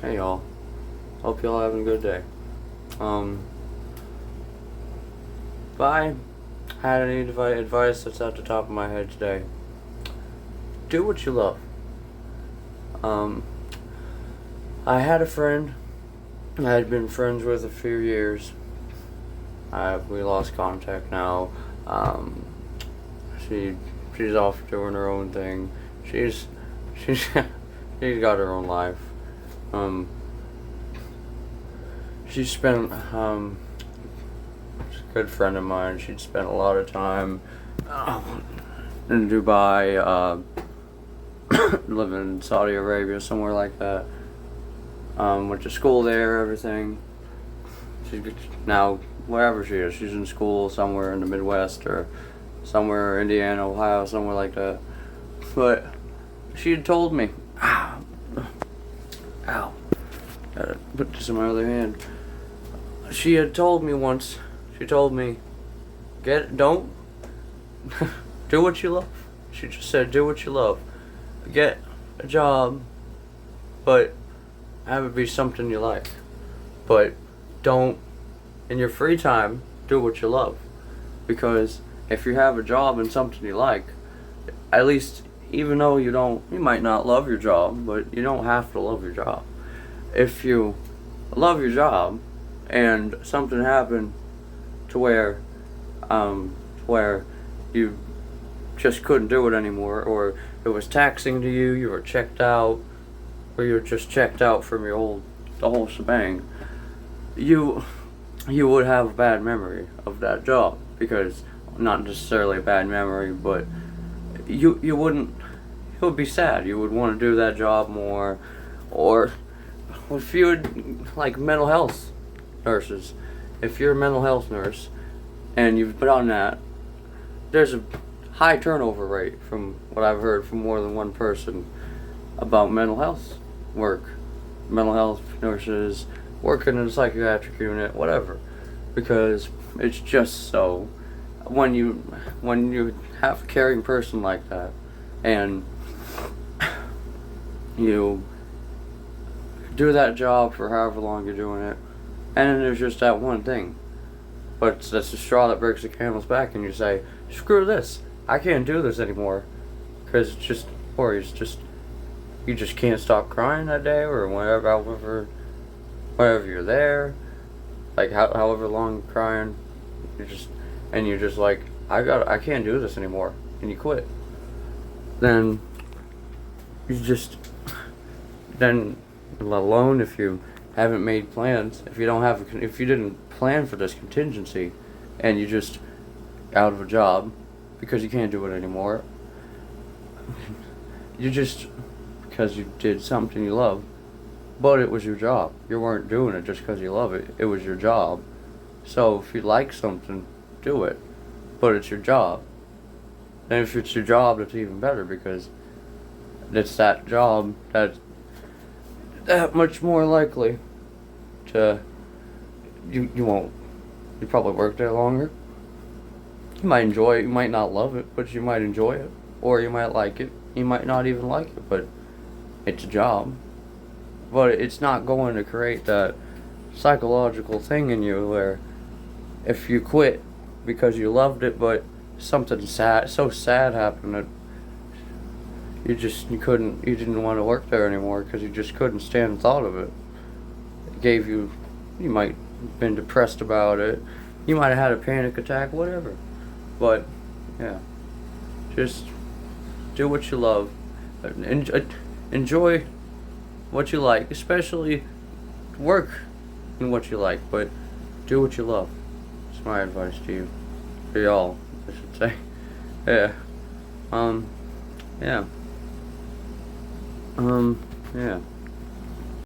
Hey y'all. Hope y'all having a good day. If I had any advice that's at the top of my head today, do what you love. Um, I had a friend I had been friends with a few years. We lost contact now. Um, she's off doing her own thing. She's she's got her own life. Um, she spent she's a good friend of mine. She'd spent a lot of time in Dubai, living in Saudi Arabia, somewhere like that. Went to school there, everything. She's now wherever she is. She's in school somewhere in the Midwest or somewhere Indiana, Ohio, somewhere like that. But she had told me, ow, gotta put this in my other hand. She had told me once. She told me, don't do what you love. She just said, do what you love. Get a job, but have it be something you like. But don't, in your free time, do what you love. Because if you have a job and something you like, at least, even though you might not love your job, but you don't have to love your job. If you love your job and something happened to where you just couldn't do it anymore, or it was taxing to you, you were checked out, or you're just checked out from the whole shebang, you would have a bad memory of that job, because not necessarily a bad memory, but you would be sad. You would want to do that job more. Or if you would, like mental health nurses, if you're a mental health nurse and you've done that, there's a high turnover rate from what I've heard from more than one person about mental health work. Mental health nurses working in a psychiatric unit, whatever, because it's just so when you have a caring person like that and you do that job for however long you're doing it, and then there's just that one thing, but that's the straw that breaks the camel's back, and you say, screw this, I can't do this anymore, because it's just, or it's just, you just can't stop crying that day, or whenever you're there, like however long you're crying, you're just like, I can't do this anymore, and you quit. Then then, let alone if you haven't made plans, if you didn't plan for this contingency, and you just out of a job because you can't do it anymore, because you did something you love, but it was your job. You weren't doing it just because you love it. It was your job. So if you like something, do it. But it's your job. And if it's your job, that's even better, because it's that job that's that much more likely to you probably work there longer. You might enjoy it, you might not love it, but you might enjoy it. Or you might like it. You might not even like it, but it's a job. But it's not going to create that psychological thing in you where if you quit because you loved it, but something so sad happened that you didn't want to work there anymore because you just couldn't stand the thought of it. You might have been depressed about it. You might have had a panic attack, whatever. But, yeah. Just do what you love. Enjoy what you like, especially work in what you like, but do what you love. It's my advice to you. For y'all, I should say. Yeah. Yeah. Yeah.